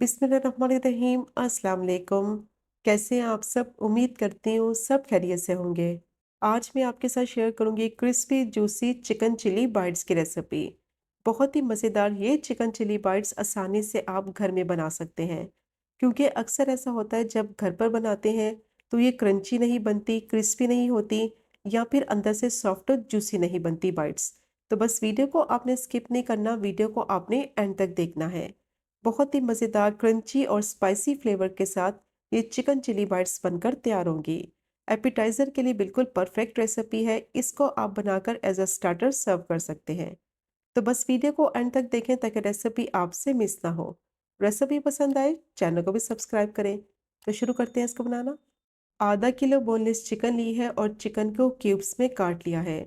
बिस्मिल्लाहिर्रहमानिर्रहीम अस्सलाम वालेकुम। कैसे हैं आप सब? उम्मीद करती हूँ सब खैरियत से होंगे। आज मैं आपके साथ शेयर करूँगी crispy juicy chicken chilli bites की रेसिपी। बहुत ही मज़ेदार ये चिकन चिली बाइट्स आसानी से आप घर में बना सकते हैं। क्योंकि अक्सर ऐसा होता है जब घर पर बनाते हैं तो ये क्रंची नहीं बनती, क्रिस्पी नहीं होती या फिर अंदर से सॉफ्ट और जूसी नहीं बनती बाइट्स। तो बस वीडियो को आपने स्किप नहीं करना, वीडियो को आपने एंड तक देखना है। बहुत ही मज़ेदार क्रंची और स्पाइसी फ्लेवर के साथ ये चिकन चिली बाइट्स बनकर तैयार होंगी। एपिटाइज़र के लिए बिल्कुल परफेक्ट रेसिपी है। इसको आप बनाकर एज अ स्टार्टर सर्व कर सकते हैं। तो बस वीडियो को एंड तक देखें ताकि रेसिपी आपसे मिस ना हो। रेसिपी पसंद आए चैनल को भी सब्सक्राइब करें। तो शुरू करते हैं इसको बनाना। आधा किलो बोनलेस चिकन ली है और चिकन को क्यूब्स में काट लिया है।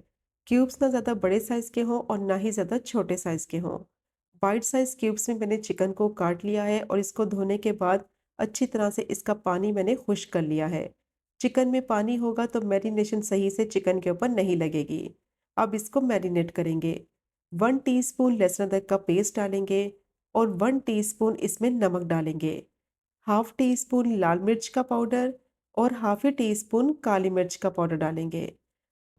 क्यूब्स ना ज़्यादा बड़े साइज़ के हों और ना ही ज़्यादा छोटे साइज़ के हों। बाइट साइज़ क्यूब्स में मैंने चिकन को काट लिया है और इसको धोने के बाद अच्छी तरह से इसका पानी मैंने खुश्क कर लिया है। चिकन में पानी होगा तो मैरिनेशन सही से चिकन के ऊपर नहीं लगेगी। अब इसको मैरिनेट करेंगे। 1 टीस्पून लहसुन अदरक का पेस्ट डालेंगे और 1 टीस्पून इसमें नमक डालेंगे। हाफ टी स्पून लाल मिर्च का पाउडर और हाफ टी स्पून काली मिर्च का पाउडर डालेंगे।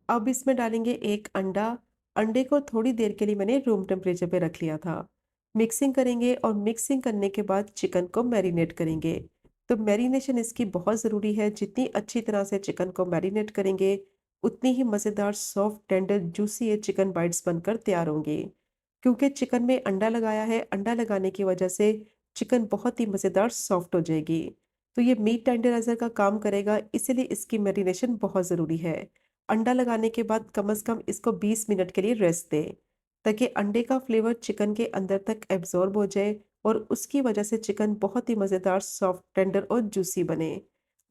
अब इसमें डालेंगे एक अंडा। अंडे को थोड़ी देर के लिए मैंने रूम टेम्परेचर पे रख लिया था। मिक्सिंग करेंगे और मिक्सिंग करने के बाद चिकन को मैरिनेट करेंगे। तो मैरिनेशन इसकी बहुत ज़रूरी है। जितनी अच्छी तरह से चिकन को मैरिनेट करेंगे उतनी ही मज़ेदार सॉफ्ट टेंडर जूसी ये चिकन बाइट्स बनकर तैयार होंगे। क्योंकि चिकन में अंडा लगाया है, अंडा लगाने की वजह से चिकन बहुत ही मज़ेदार सॉफ्ट हो जाएगी। तो ये मीट टेंडराइज़र का काम करेगा, इसीलिए इसकी मैरिनेशन बहुत ज़रूरी है। अंडा लगाने के बाद कम से कम इसको 20 मिनट के लिए रेस्ट दें ताकि अंडे का फ्लेवर चिकन के अंदर तक एब्जॉर्ब हो जाए और उसकी वजह से चिकन बहुत ही मज़ेदार सॉफ्ट टेंडर और जूसी बने।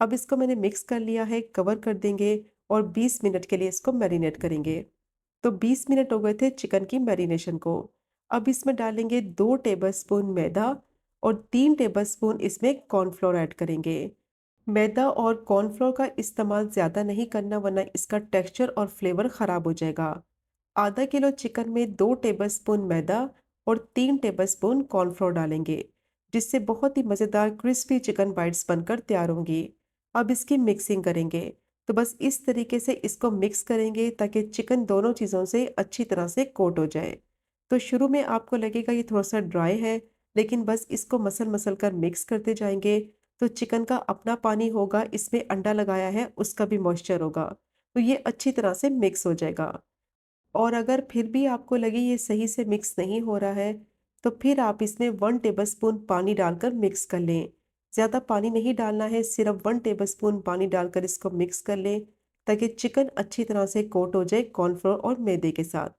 अब इसको मैंने मिक्स कर लिया है, कवर कर देंगे और 20 मिनट के लिए इसको मैरिनेट करेंगे। तो 20 मिनट हो गए थे चिकन की मैरिनेशन को। अब इसमें डालेंगे 2 टेबलस्पून मैदा और 3 टेबलस्पून इसमें कॉर्नफ्लोर ऐड करेंगे। मैदा और कॉर्नफ्लोर का इस्तेमाल ज़्यादा नहीं करना वरना इसका टेक्सचर और फ्लेवर ख़राब हो जाएगा। आधा किलो चिकन में 2 टेबलस्पून मैदा और 3 टेबलस्पून कॉर्नफ्लोर डालेंगे, जिससे बहुत ही मज़ेदार क्रिस्पी चिकन बाइट्स बनकर तैयार होंगी। अब इसकी मिक्सिंग करेंगे। तो बस इस तरीके से इसको मिक्स करेंगे ताकि चिकन दोनों चीज़ों से अच्छी तरह से कोट हो जाए। तो शुरू में आपको लगेगा ये थोड़ा सा ड्राई है, लेकिन बस इसको मसल मसल कर मिक्स करते जाएंगे तो चिकन का अपना पानी होगा, इसमें अंडा लगाया है उसका भी मॉइस्चर होगा, तो ये अच्छी तरह से मिक्स हो जाएगा। और अगर फिर भी आपको लगे ये सही से मिक्स नहीं हो रहा है तो फिर आप इसमें 1 टेबलस्पून पानी डालकर मिक्स कर लें। ज़्यादा पानी नहीं डालना है, सिर्फ 1 टेबलस्पून पानी डालकर इसको मिक्स कर लें ताकि चिकन अच्छी तरह से कोट हो जाए कॉर्नफ्लोर और मैदे के साथ।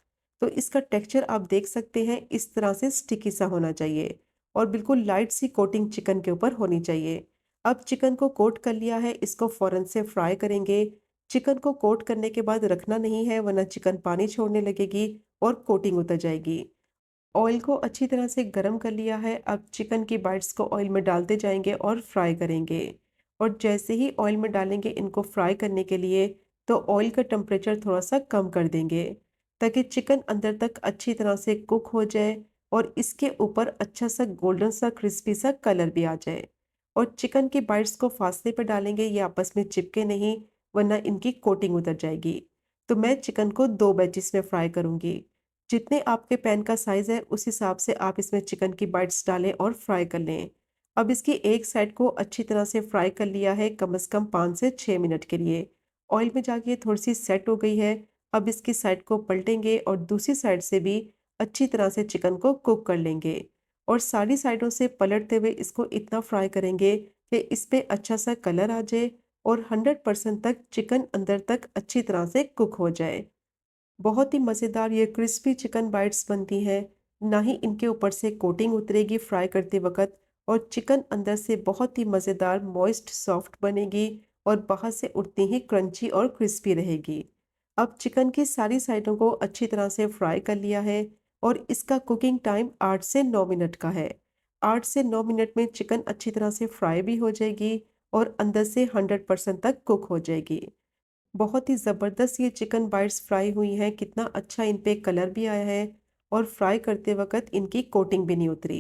तो इसका टेक्सचर आप देख सकते हैं, इस तरह से स्टिकी सा होना चाहिए और बिल्कुल लाइट सी कोटिंग चिकन के ऊपर होनी चाहिए। अब चिकन को कोट कर लिया है, इसको फ़ौरन से फ्राई करेंगे। चिकन को कोट करने के बाद रखना नहीं है वरना चिकन पानी छोड़ने लगेगी और कोटिंग उतर जाएगी। ऑयल को अच्छी तरह से गरम कर लिया है। अब चिकन की बाइट्स को ऑयल में डालते जाएंगे और फ्राई करेंगे। और जैसे ही ऑयल में डालेंगे इनको फ्राई करने के लिए तो ऑयल का टेम्परेचर थोड़ा सा कम कर देंगे ताकि चिकन अंदर तक अच्छी तरह से कुक हो जाए और इसके ऊपर अच्छा सा गोल्डन सा क्रिस्पी सा कलर भी आ जाए। और चिकन की बाइट्स को फासले पर डालेंगे, ये आपस में चिपके नहीं वरना इनकी कोटिंग उतर जाएगी। तो मैं चिकन को 2 बैचेस में फ्राई करूंगी। जितने आपके पैन का साइज़ है उस हिसाब से आप इसमें चिकन की बाइट्स डालें और फ्राई कर लें। अब इसकी एक साइड को अच्छी तरह से फ्राई कर लिया है कम से कम 5 से 6 मिनट के लिए। ऑयल में जाके ये थोड़ी सी सेट हो गई है। अब इसकी साइड को पलटेंगे और दूसरी साइड से भी अच्छी तरह से चिकन को कुक कर लेंगे और सारी साइडों से पलटते हुए इसको इतना फ्राई करेंगे कि इस पे अच्छा सा कलर आ जाए और 100% तक चिकन अंदर तक अच्छी तरह से कुक हो जाए। बहुत ही मज़ेदार ये क्रिस्पी चिकन बाइट्स बनती हैं। ना ही इनके ऊपर से कोटिंग उतरेगी फ्राई करते वक्त और चिकन अंदर से बहुत ही मज़ेदार मॉइस्ट सॉफ्ट बनेगी और बाहर से उतनी ही क्रंची और क्रिस्पी रहेगी। अब चिकन की सारी साइडों को अच्छी तरह से फ्राई कर लिया है और इसका कुकिंग टाइम 8 से 9 मिनट का है। 8 से 9 मिनट में चिकन अच्छी तरह से फ्राई भी हो जाएगी और अंदर से 100% तक कुक हो जाएगी। बहुत ही ज़बरदस्त ये चिकन बाइट्स फ्राई हुई हैं, कितना अच्छा इन पे कलर भी आया है और फ्राई करते वक़्त इनकी कोटिंग भी नहीं उतरी।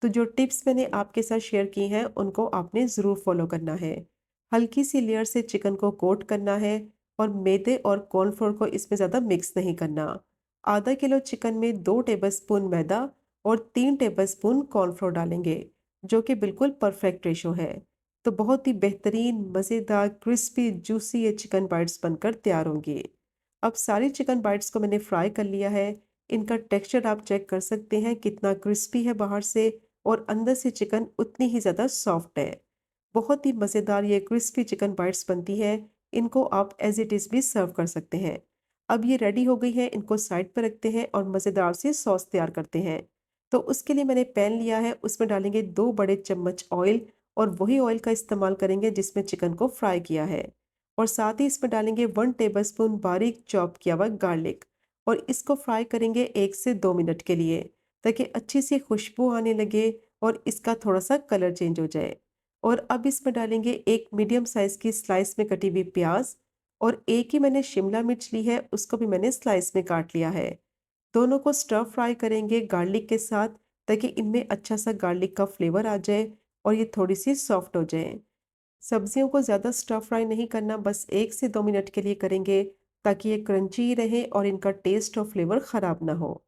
तो जो टिप्स मैंने आपके साथ शेयर की हैं उनको आपने ज़रूर फॉलो करना है। हल्की सी लेयर से चिकन को कोट करना है और मैदे और कॉर्नफ्लोर को इसमें ज़्यादा मिक्स नहीं करना। आधा किलो चिकन में 2 टेबलस्पून मैदा और 3 टेबलस्पून कॉर्नफ्लोर डालेंगे, जो कि बिल्कुल परफेक्ट रेशो है। तो बहुत ही बेहतरीन, मज़ेदार, क्रिस्पी, जूसी ये चिकन बाइट्स बनकर तैयार होंगी। अब सारी चिकन बाइट्स को मैंने फ्राई कर लिया है। इनका टेक्सचर आप चेक कर सकते हैं कितना क्रिस्पी है बाहर से और अंदर से चिकन उतनी ही ज़्यादा सॉफ्ट है। बहुत ही मज़ेदार ये क्रिस्पी चिकन बाइट्स बनती है। इनको आप एज़ इट इज़ भी सर्व कर सकते हैं। अब ये रेडी हो गई है, इनको साइड पर रखते हैं और मज़ेदार से सॉस तैयार करते हैं। तो उसके लिए मैंने पैन लिया है, उसमें डालेंगे 2 बड़े चम्मच ऑयल और वही ऑयल का इस्तेमाल करेंगे जिसमें चिकन को फ्राई किया है। और साथ ही इसमें डालेंगे 1 टेबलस्पून बारीक चॉप किया हुआ गार्लिक और इसको फ्राई करेंगे 1 से 2 मिनट के लिए, ताकि अच्छी सी खुशबू आने लगे और इसका थोड़ा-सा कलर चेंज हो जाए। और अब इसमें डालेंगे एक मीडियम साइज़ की स्लाइस में कटी हुई प्याज़ और एक ही मैंने शिमला मिर्च ली है, उसको भी मैंने स्लाइस में काट लिया है। दोनों को स्टर फ्राई करेंगे गार्लिक के साथ, ताकि इनमें अच्छा सा गार्लिक का फ्लेवर आ जाए और ये थोड़ी-सी सॉफ्ट हो जाएँ। सब्जियों को ज़्यादा स्टर फ्राई नहीं करना, बस 1 से 2 मिनट के लिए करेंगे, ताकि ये क्रंची रहे और इनका टेस्ट और फ्लेवर ख़राब ना हो।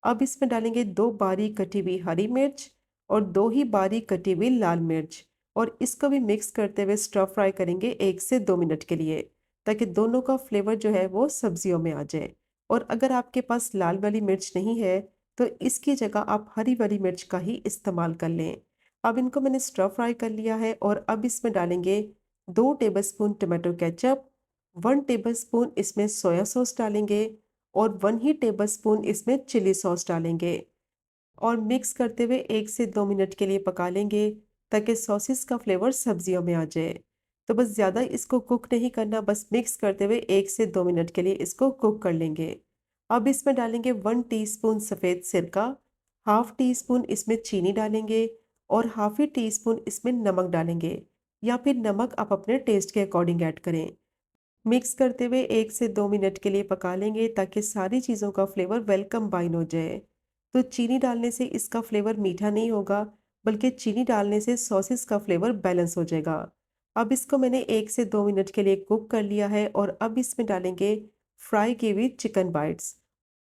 अब इसमें डालेंगे 2 बारीक कटी हुई हरी मिर्च और 2 ही बारीक कटी हुई लाल मिर्च और इसको भी मिक्स करते हुए स्टर फ्राई करेंगे 1 से 2 मिनट के लिए, ताकि दोनों का फ्लेवर जो है वो सब्जियों में आ जाए। और अगर आपके पास लाल वाली मिर्च नहीं है, तो इसकी जगह आप हरी वाली मिर्च का ही इस्तेमाल कर लें। अब इनको मैंने स्टर फ्राई कर लिया है और अब इसमें डालेंगे 2 टेबलस्पून टोमेटो केचप, 1 टेबलस्पून इसमें सोया सॉस डालेंगे और 1 ही टेबलस्पून इसमें चिली सॉस डालेंगे और मिक्स करते हुए 1 से 2 मिनट के लिए पका लेंगे, ताकि सॉसेस का फ्लेवर सब्जियों में आ जाए। तो बस ज़्यादा इसको कुक नहीं करना, बस मिक्स करते हुए 1 से 2 मिनट के लिए इसको कुक कर लेंगे। अब इसमें डालेंगे 1 टीस्पून सफ़ेद सिरका, हाफ टी स्पून इसमें चीनी डालेंगे और हाफ ही टीस्पून इसमें नमक डालेंगे, या फिर नमक आप अपने टेस्ट के अकॉर्डिंग ऐड करें। मिक्स करते हुए 1 से 2 मिनट के लिए पका लेंगे, ताकि सारी चीज़ों का फ्लेवर वेल कंबाइन हो जाए। तो चीनी डालने से इसका फ्लेवर मीठा नहीं होगा, बल्कि चीनी डालने से सॉसेस का फ्लेवर बैलेंस हो जाएगा। अब इसको मैंने 1 से 2 मिनट के लिए कुक कर लिया है और अब इसमें डालेंगे फ्राई की हुई चिकन बाइट्स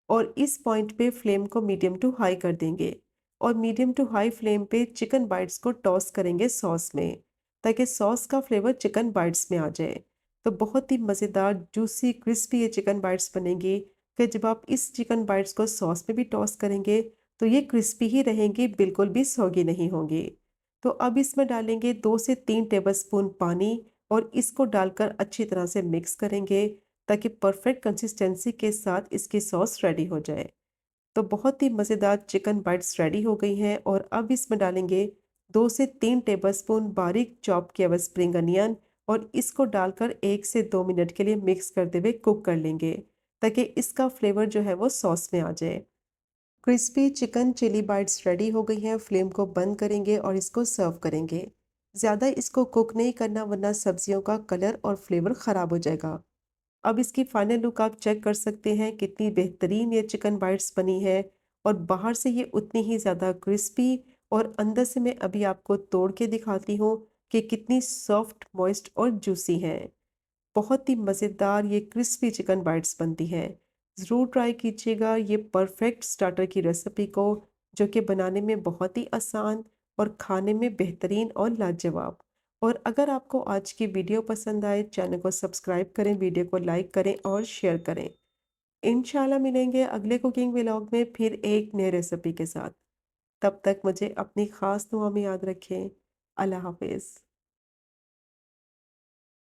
और इस पॉइंट पे फ्लेम को मीडियम टू हाई कर देंगे और मीडियम टू हाई फ्लेम पे चिकन बाइट्स को टॉस करेंगे सॉस में, ताकि सॉस का फ्लेवर चिकन बाइट्स में आ जाए। तो बहुत ही मज़ेदार, जूसी, क्रिस्पी ये चिकन बाइट्स बनेंगी कि जब आप इस चिकन बाइट्स को सॉस में भी टॉस करेंगे, तो ये क्रिस्पी ही रहेंगी, बिल्कुल भी सौगी नहीं होंगी। तो अब इसमें डालेंगे 2 से 3 टेबलस्पून पानी और इसको डालकर अच्छी तरह से मिक्स करेंगे, ताकि परफेक्ट कंसिस्टेंसी के साथ इसकी सॉस रेडी हो जाए। तो बहुत ही मज़ेदार चिकन बाइट्स रेडी हो गई हैं और अब इसमें डालेंगे 2 से 3 टेबलस्पून बारीक चॉप किया हुआ स्प्रिंग अनियन और इसको डालकर 1 से 2 मिनट के लिए मिक्स करते हुए कुक कर लेंगे, ताकि इसका फ्लेवर जो है वो सॉस में आ जाए। Crispy chicken chilli bites ready हो गई हैं, फ्लेम को बंद करेंगे और इसको सर्व करेंगे। ज़्यादा इसको कुक नहीं करना, वरना सब्जियों का कलर और फ्लेवर ख़राब हो जाएगा। अब इसकी फाइनल लुक आप चेक कर सकते हैं, कितनी बेहतरीन ये चिकन बाइट्स बनी है और बाहर से ये उतनी ही ज़्यादा क्रिस्पी और अंदर से मैं अभी आपको तोड़ के दिखाती हूँ कि कितनी सॉफ्ट, मॉइस्ट और जूसी हैं। बहुत ही मज़ेदार ये क्रिस्पी चिकन बाइट्स बनती हैं। ज़रूर ट्राई कीजिएगा ये परफेक्ट स्टार्टर की रेसिपी को, जो कि बनाने में बहुत ही आसान और खाने में बेहतरीन और लाजवाब। और अगर आपको आज की वीडियो पसंद आए, चैनल को सब्सक्राइब करें, वीडियो को लाइक करें और शेयर करें। इंशाल्लाह मिलेंगे अगले कुकिंग व्लॉग में फिर एक नए रेसिपी के साथ। तब तक मुझे अपनी ख़ास दुआ में याद रखें। अल्लाह हाफ़िज़।